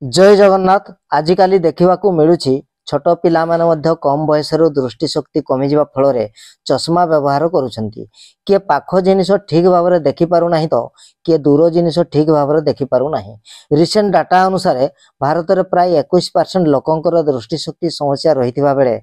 जय जगन्नाथ। आजिकाली देखा मिलूँ छोट पिला माने मध्य कम बयस दृष्टिशक्ति कमी जा फल चश्मा व्यवहार करुछंती। किए पाख जिनिस ठीक भाव में देखि पारु नाही तो किए दूर जिनिस ठीक भाव में देखि पारु नाही। रिसेंट डाटा अनुसार भारत में प्राय 21% लोकंकर दृष्टिशक्ति समस्या रही बेले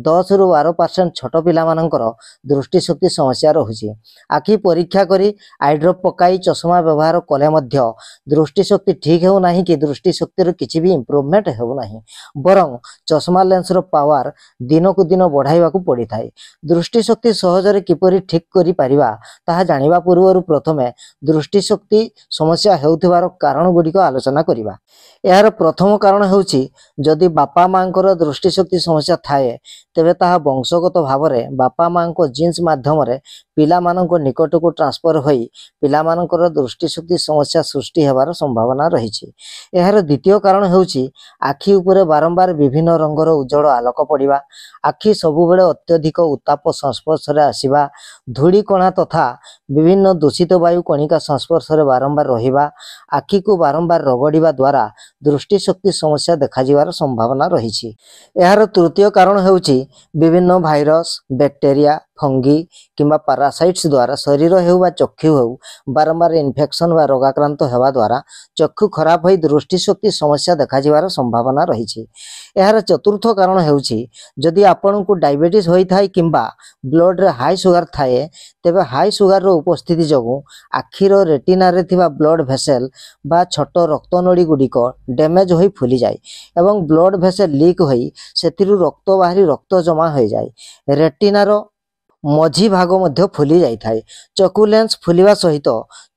10 रु 12% छोट पिला मानकर दृष्टिशक्ति समस्या रहुछि। आखि परीक्षा करी आईड्रप पकाई चश्मा व्यवहार कले मध्य दृष्टिशक्ति ठीक हो नाही कि दृष्टिशक्ति किछि भी इम्प्रूवमेंट हो नाही, बरं चश्मा लेंस रो पावर दिन को दिन बढ़ाइबा को पड़ी थाए। दृष्टिशक्ति सहजरे किपरि ठीक करि परिबा ताहा जानिबा पूर्वरु प्रथमे दृष्टिशक्ति समस्या हेउथिबार कारण गुडिक आलोचना करिबा। यार प्रथम कारण हेउछि जदि बापा मांकर दृष्टिशक्ति समस्या थाए तेबे ताहा वंशगत भाव में बापा मां को जीन्स माध्यम रे पिला मानक निकट को ट्रांसफर होई पिला मानकर दृष्टिशक्ति समस्या सृष्टि हेबार संभावना रही। यार द्वितीय कारण हेउछि आखि उपरे बारंबार विभिन्न रंगर उज्जवल आलोक पड़िबा, आखि सबुबेले अत्यधिक उत्ताप संस्पर्श रे आसीबा, धूली कणा तथा विभिन्न दूषित वायु कणिका संस्पर्श रे बारंबार रहिबा, आखि को बारंबार रगड़िबा द्वारा दृष्टिशक्ति समस्या देखा जिवार संभावना रही। यार तृतीय कारण हेउछि विभिन्न भाइरस बैक्टेरिया फंगी किंबा पारासाइट्स द्वारा शरीर हेउ बा चक्षु हेउ बारंबार इन्फेक्शन व रोगाक्रांत हेबा द्वारा चक्षु खराब होई दृष्टिशक्ति समस्या देखा जिवार संभावना रही। यार चतुर्थ कारण हेउछि जदि आपन को डायबिटीज होई थाई किंबा ब्लड रे हाई सुगर थाए तेबे हाई सुगर रो उपस्थिति जगु आखिर रेटिना रे थिबा ब्लड भेसेल बा छोट रक्तनड़ी गुडिक डैमेज होई फुली जाय एवं ब्लड भेसेल लीक होई सेथिरु रक्त बाहरी रक्त जमा हो जाय। रेटिना रो मझी भाग मध्य फुली जाई थाए। चक्षु लेंस फुलिवा सहित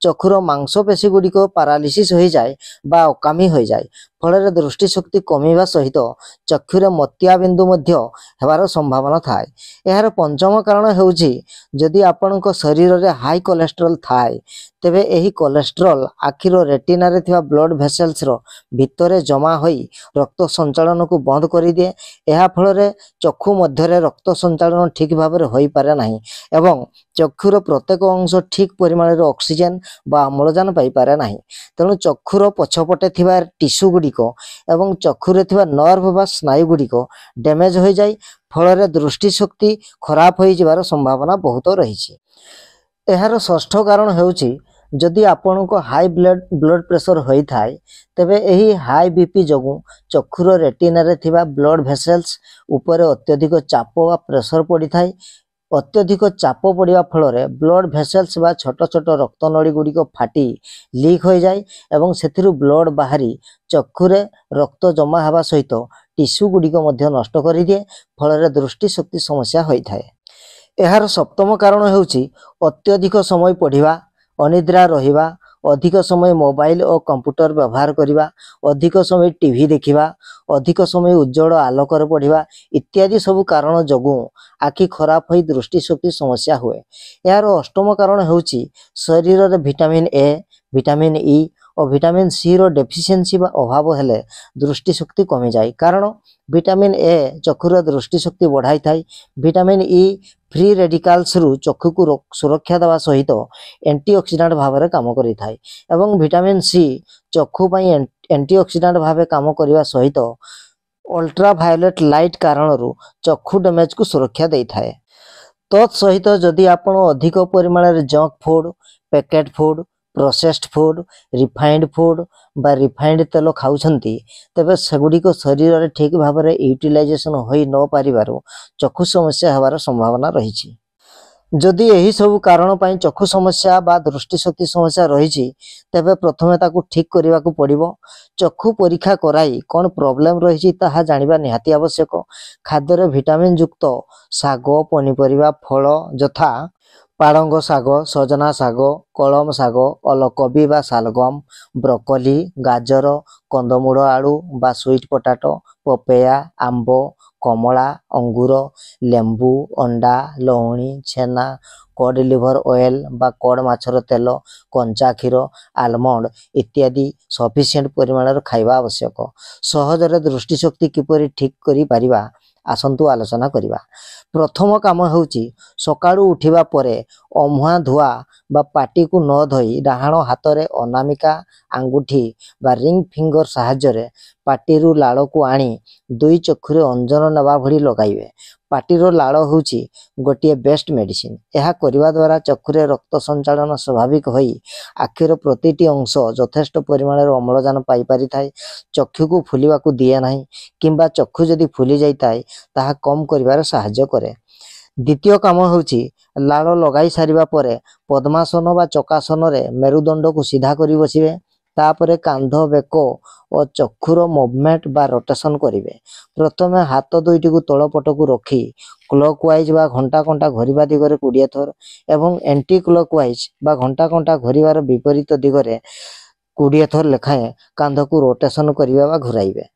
चक्षुर मांसपेशी गुडिक पारालिसिस हो जाए बा अकामी हो जाए, फल दृष्टिशक्ति कमिवा सहित चक्षुरे मोतिया बिंदु मध्य हेबार संभावना थाए। यार पंचम कारण हेउछि जदि आपनक शरीर रे हाई कोलेस्ट्रॉल थाए तेबे एही कोलेस्ट्रॉल आखिर रेटिना रे थिबा ब्लड भेसल्स रो भितरे जमा होई रक्त संचालन को बंद करि दिए। एहा फल रे चक्षु मध्य रे रक्त संचालन ठीक भाव में होई पारे नाही एवं चक्षुर प्रत्येक अंश ठीक परिमाण रे ऑक्सीजन बा अम्लजान पाई पारे नाही। तेणु चक्षुर पछपटे थिबा टिश्यू गुडिक एवं चक्षुरे थिबा नर्व बा स्नायु गुडिक डैमेज हो जाय, फल दृष्टिशक्ति खराब हो जिबार संभावना बहुत रही। यार षष्ठ कारण हेउछि जदि आपण को हाई ब्लड प्रेशर होई थाए तेबे एही हाई बीपी जगु चक्षुर रेटिना रे थिबा ब्लड भेसल्स ऊपर अत्यधिक चाप वा प्रेशर पड़ी थाए। अत्यधिक चाप पड़ा फल ब्लड भेसल्स बा छोट छोट रक्तनड़ी गुडिक फाटी लीक हो जाए एवं सेथिरु ब्लड बाहरी चक्षुरे रक्त जमा हेबा सहित टिश्यू गुडिक मध्य नष्ट कर दिए, फल दृष्टिशक्ति समस्या होई थाए। यार सप्तम कारण हेउछि अत्यधिक समय पढ़िबा, अनिद्रा रहिबा, अधिक समय मोबाइल और कंप्यूटर व्यवहार करिबा, अधिक समय टीवी देखिबा, अधिक समय उज्जवल आलोकर पढ़िबा इत्यादि सब कारण जगु आखि खराब होई दृष्टिशक्ति समस्या हुए। यार अष्टम कारण हेउछि शरीर रे विटामिन ए, विटामिन ई और विटामिन सी रो डेफिशिएंसी बा अभाव हेले दृष्टिशक्ति कमी जाए, कारण विटामिन ए चक्षुर दृष्टिशक्ति बढ़ाई थाए। विटामिन ई फ्री रेडिकल्स रु चक्षु को सुरक्षा देवा सहित एंटीऑक्सीडेंट भाव में काम करि थाए एवं विटामिन सी चक्षु पई एंटीऑक्सीडेंट भाव काम करने सहित अल्ट्रावायोलेट लाइट कारण चक्षु डैमेज को सुरक्षा दे थाए। तत्सहित जदि आपण अधिक परिमाण रे junk food, packet food, processed food, refined food बा रिफाइंड तेल खाउछंती तेबे सेगुडी को शरीर रे ठीक भाव में यूटिलाइजेशन होई न पारिबारु चक्षु समस्या हेबार संभावना रही। जदि यही सब कारण पई चक्षु समस्या बा दृष्टिशक्ति समस्या रही तेबे प्रथमे ताकू ठीक करने को पड़िबो। चक्षु परीक्षा कराई कौन प्रॉब्लम रही ताहा जानिबा निहाती आवश्यक। खाद्य विटामिन युक्त शाग, पनीपरिबा, फल यथा पाड़ंग शाग, सजना शाग, कलम शाग, अलकोबी बा सालगम, ब्रोकोली, गाजर, कंदमूल आलू बा स्वीट पोटाटो, पपेया, आंब, कमला, अंगूर, लेंबू, अंडा, लहुणी, छेना, कड लिवर ऑयल बा कड माछर तेल, कंचा क्षीर, आलमंड इत्यादि सफिशिएंट परिमाण खाइबा आवश्यक। सहजरे दृष्टिशक्ति किपरि ठीक करि परिबा आसंतु आलोचना करिबा। प्रथम काम होउची सकाळू उठिबा परे अमुहा धुआ बा पाटी को न धोई डाहाण हातरे अनामिका आंगुठी बा रिंग फिंगर साहाय्य पाटीरू लाड़ को आनी दुई चक्षुरे अंजन नवा भली लगाइबे। पाटीर लाड़ होउची गोटे बेस्ट मेडिसिन। यह करिबा द्वारा चक्षुरे रक्त संचालन स्वाभाविक होई आखिर प्रतिटी अंश यथेष्ट परिमाण अम्लजान पाई पारि थाए। चक्षु को फुलिबा को दिए नाही किंबा चक्षु जदि फुली जाई थाए ताहा कम करिवार सहाय्य करे। द्वितीय काम होउची लाड़ लगाई सारिबा परे पद्मासन बा चकासन रे मेरुदंड को सीधा करी बसिबे। तापरे कांध बेक और चक्षुर मुवमेंट बा रोटेशन करिवे। प्रथमे हाथ दुईटी को तल पट को रखी क्लॉकवाइज बा घंटा घंटा घोरिबा दिगरे 20 थर एवं एंटी क्लॉकवाइज बा घंटा घंटा घोरिबार विपरीत दिगरे 20 थर लेखाएं कांध को रोटेशन करिवे बा घुराइबे।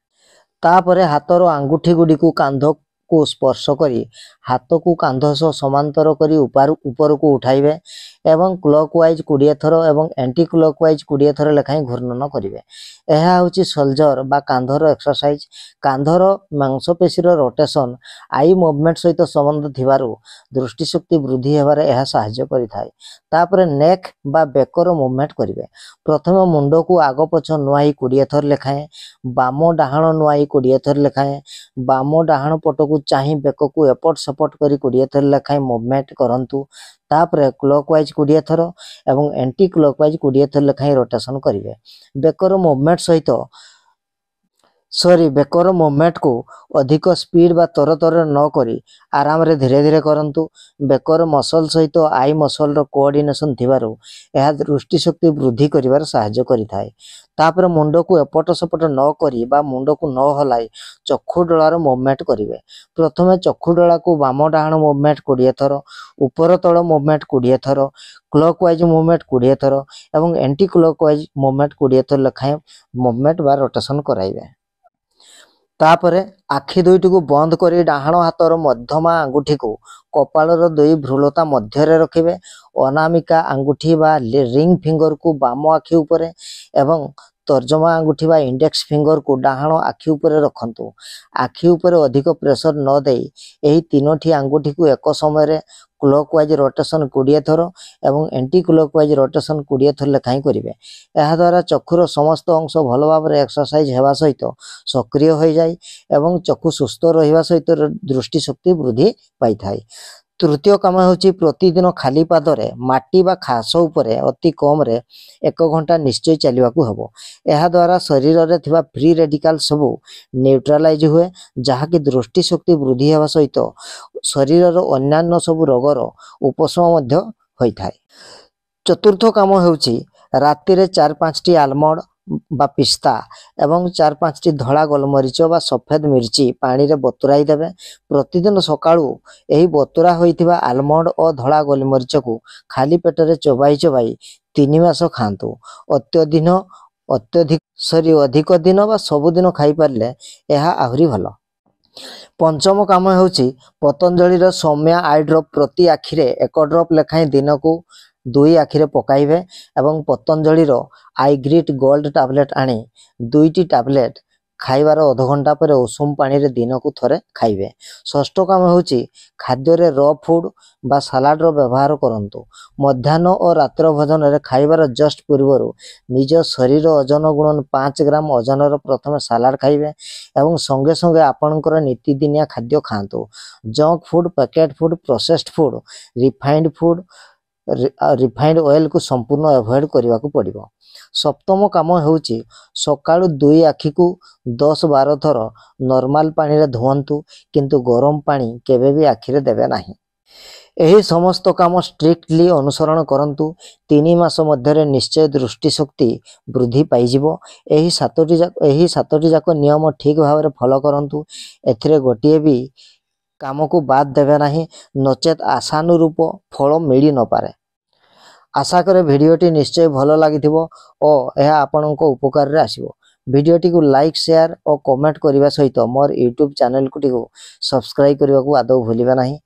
तापरे हाथर आंगुठी गुडी को कांध को स्पर्श करी हाथ को कांध सह समांतर करी ऊपर को उठाइबे एवं क्लॉकवाइज 20 थर एवं एंटी क्लॉकवाइज 20 थर लेखाएं घूर्णन करिवे। यह होची शोल्डर बा कांधर एक्सरसाइज। कांधर मांसपेशीर रोटेशन आई मूवमेंट सहित संबंध थिबारु दृष्टिशक्ति वृद्धि हेबारे यह सहाय्य करिथाय। तापरे नेक बा बेकर मूवमेंट करिवे। प्रथम मुंड को आग पछ नुआई 20 थर लेखाएं बाम डाहाण नुआई 20 थर लेखाएं बाम डाहाण पट को चाहि बेक को एपट सपट करी 20 थर लेखाएं मूवमेंट करंतु। तापरे क्लॉकवाइज 20 थर एवं एंटी क्लॉकवाइज 20 थर लेखाएं रोटेशन करिवे। बेकर मूवमेंट सहित बेकर मूवमेंट को अधिक स्पीड बा तर तर न करी आराम रे धीरे धीरे करंतु। बेकर मसल सहित आई मसल रो कोऑर्डिनेशन थिबारु यह दृष्टि शक्ति वृद्धि करिवार सहाय्य करिथाय। तापर मुंड को एपट सपट न करी बा मुंड को न हलाई चक्षु डोलार मूवमेंट करिवे। प्रथमे चक्षु डोला को बाम डाहाण मूवमेंट 20 थर ऊपर तळ मूवमेंट 20 थर क्लॉकवाइज मूवमेंट 20 थर एवं एंटी क्लॉकवाइज मूवमेंट 20 थर लेखाएं मूवमेंट बा रोटेशन कराइबे। तापरे आखि दुईटी को बंद करी डाहाण हाथर मध्यमा आंगुठी को कपालर दुई भ्रुलता मध्य रे रखिबे। अनामिका आंगुठी बा रिंग फिंगर को बाम आखि ऊपर एवं तर्जमा आंगुठी बा इंडेक्स फिंगर को डाहाण आखि ऊपर रखंतु। आखि ऊपर अधिक प्रेशर न देई एही तीनोटी आंगुठी को एक समय रे क्लॉकवाइज रोटेशन 20 थर एवं एंटी क्लॉकवाइज रोटेशन 20 थर लेखाएं करिवे। यह द्वारा चक्षुर समस्त अंश भल भाव में एक्सरसाइज हेबा सहित सक्रिय हो जाए एवं चक्षु सुस्थ रहिबा सहित दृष्टि शक्ति वृद्धि पाई थाए। तृतीय काम होची प्रतिदिन खाली पादरे माटी बा घास उपरे अति कम रे 1 घंटा निश्चय चलिबा को हबो। यह द्वारा शरीर रे थिबा फ्री रेडिकल सब न्यूट्रलाइज हुए जहा कि दृष्टि शक्ति वृद्धि हेबा सहित शरीर रो अन्यान्य सब रोगर उपशम मध्य होई थाए। चतुर्थ काम होची राति रे 4-5 टी आलमंड बा पिस्ता एवं 4-5 टी धड़ा गोलमरीच बा सफेद मिर्ची पानी रे बतुराई देबे। प्रतिदिन सकाळू एही बतुरा होइथिबा आलमंड और धड़ा गोलमरीच को खाली पेट रे चबाई 3 मास खांतु। अधिक दिन बा सबुदिन खाई पारले यह आहुरी भलो। पंचम काम होची पतंजलि रो सौम्या आई ड्रॉप प्रति आखिरे 1 ड्रॉप लेखाएं दिन को 2 आखिरे पकाइबे एवं पतंजलि रो आई ग्रीट गोल्ड टैबलेट आनी 2टी टैबलेट खाइबार आधा घंटा पर उषुम पानी रे दिन को थरे खाइबे। षष्ठ काम होची खाद्य रे रॉ फूड बा सलाड रो व्यवहार करंतु। मध्याह्न और रात्र भोजन रे खाइबार जस्ट पूर्वरु निज शरीर ओजन गुणन 5 ग्राम ओजन रो प्रथम सलाड खाइबे एवं संगे संगे आपनकर नीतिदिनिया खाद्य खांतु। Junk food packet food processed food refined oil को संपूर्ण अवॉइड करने को पड़िबो। सप्तम काम होची सकाळू 2 आखि को 10-12 थर नॉर्मल पानी रे धोवंतु किंतु गरम पानी केबे भी आखि रे देबे नाही। एही समस्त काम स्ट्रिक्टली अनुसरण करंतु 3 मास मध्य रे निश्चय दृष्टि शक्ति वृद्धि पाई जिवो। एही 7टी जाक नियम ठीक भाव रे फॉलो करंतु। एथिरे गोटिए भी काम को बाद देबे नाही नचेत आशानुरूप फल मिली न पारे। आशा करे भिडियोटी निश्चय भलो लागिथिबो और यह आपनको उपकार रे आसीबो। भिडियोटी को लाइक शेयर और कमेंट करने सहित मोर यूट्यूब चैनल को सब्सक्राइब करने को आदौ भूलिबा नाही।